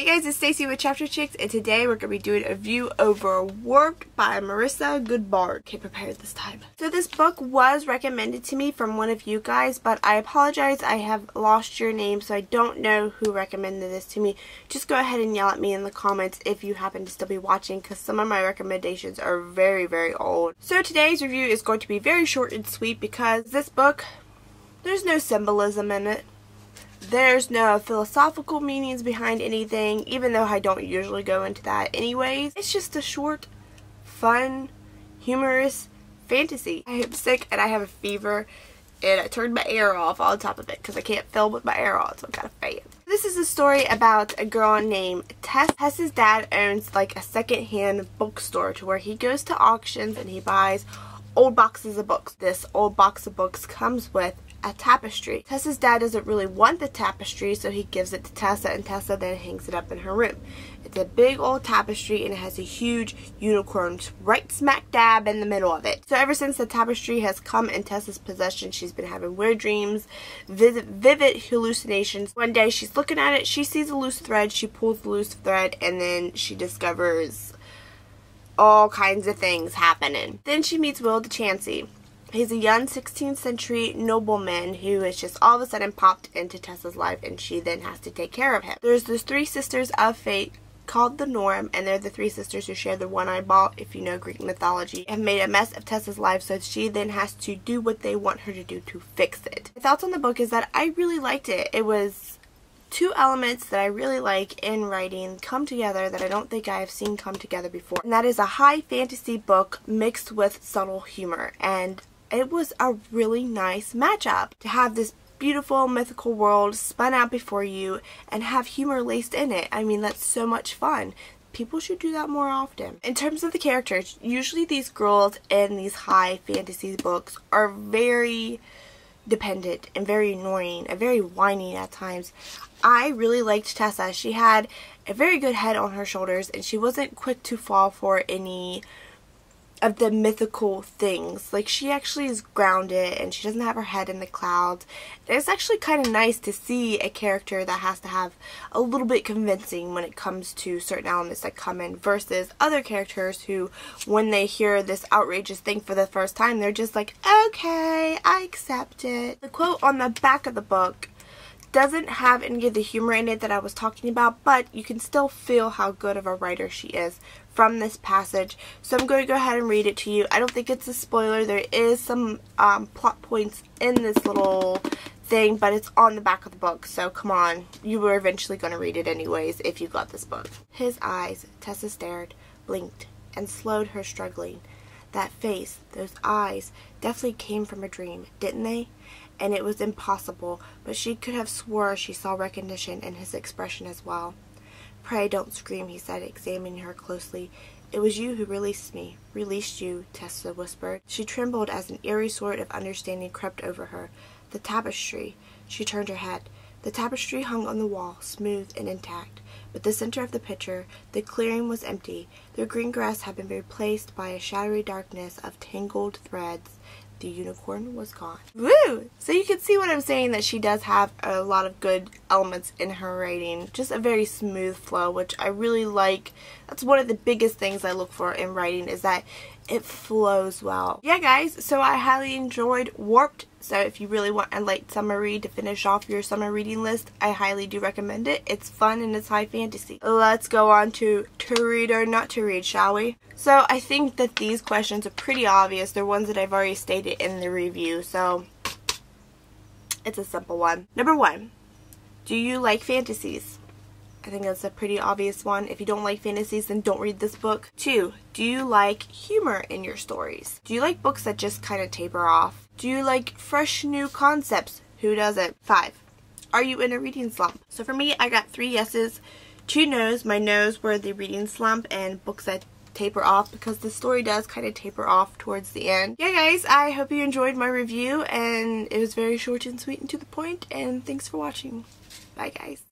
Hey guys, it's Stacy with Chapter Chicks, and today we're going to be doing a review over Warped by Marissa Goodbart. Okay, prepared this time. So this book was recommended to me from one of you guys, but I apologize, I have lost your name, so I don't know who recommended this to me. Just go ahead and yell at me in the comments if you happen to still be watching, because some of my recommendations are very, very old. So today's review is going to be very short and sweet because this book, there's no symbolism in it. There's no philosophical meanings behind anything, even though I don't usually go into that anyways. It's just a short, fun, humorous fantasy. I am sick and I have a fever, and I turned my air off on top of it because I can't film with my air on, so I've got a fan. This is a story about a girl named Tess. Tess's dad owns like a second-hand bookstore to where he goes to auctions and he buys old boxes of books. This old box of books comes with a tapestry. Tessa's dad doesn't really want the tapestry, so he gives it to Tessa, and Tessa then hangs it up in her room. It's a big old tapestry, and it has a huge unicorn right smack dab in the middle of it. So ever since the tapestry has come in Tessa's possession, she's been having weird dreams, vivid hallucinations. One day she's looking at it, she sees a loose thread, she pulls the loose thread, and then she discovers all kinds of things happening. Then she meets Will DeChancy. He's a young 16th century nobleman who has just all of a sudden popped into Tessa's life, and she then has to take care of him. There's those three sisters of fate called the Norm, and they're the three sisters who share the one eyeball, if you know Greek mythology, and made a mess of Tessa's life, so she then has to do what they want her to do to fix it. My thoughts on the book is that I really liked it. It was two elements that I really like in writing come together that I don't think I have seen come together before, and that is a high fantasy book mixed with subtle humor. And it was a really nice matchup to have this beautiful mythical world spun out before you and have humor laced in it. I mean, that's so much fun. People should do that more often. In terms of the characters, usually these girls in these high fantasy books are very dependent and very annoying and very whiny at times. I really liked Tessa. She had a very good head on her shoulders, and she wasn't quick to fall for any of the mythical things. Like, she actually is grounded and she doesn't have her head in the clouds. It's actually kind of nice to see a character that has to have a little bit convincing when it comes to certain elements that come in, versus other characters who, when they hear this outrageous thing for the first time, they're just like, okay, I accept it. The quote on the back of the book doesn't have any of the humor in it that I was talking about, but you can still feel how good of a writer she is from this passage. So I'm going to go ahead and read it to you. I don't think it's a spoiler. There is some plot points in this little thing, but it's on the back of the book, so come on. You were eventually going to read it anyways if you got this book. His eyes, Tessa stared, blinked, and slowed her struggling. That face, those eyes, definitely came from a dream, didn't they? And it was impossible, but she could have swore she saw recognition in his expression as well. Pray don't scream, he said, examining her closely. It was you who released me. Released you, Tessa whispered. She trembled as an eerie sort of understanding crept over her. The tapestry. She turned her head. The tapestry hung on the wall, smooth and intact. But the center of the picture, the clearing, was empty. The green grass had been replaced by a shadowy darkness of tangled threads. The unicorn was gone. Woo! So you can see what I'm saying, that she does have a lot of good elements in her writing. Just a very smooth flow, which I really like. That's one of the biggest things I look for in writing, is that it flows well. Yeah guys, so I highly enjoyed Warped. So if you really want a light summer read to finish off your summer reading list, I highly do recommend it. It's fun and it's high fantasy. Let's go on to read or not to read, shall we? So I think that these questions are pretty obvious. They're ones that I've already stated in the review, so it's a simple one. Number 1, do you like fantasies? I think that's a pretty obvious one. If you don't like fantasies, then don't read this book. 2, do you like humor in your stories? Do you like books that just kind of taper off? Do you like fresh new concepts? Who doesn't? 5, are you in a reading slump? So for me, I got 3 yeses, 2 no's. My no's were the reading slump and books that taper off, because the story does kind of taper off towards the end. Yeah guys, I hope you enjoyed my review, and it was very short and sweet and to the point, and thanks for watching. Bye guys.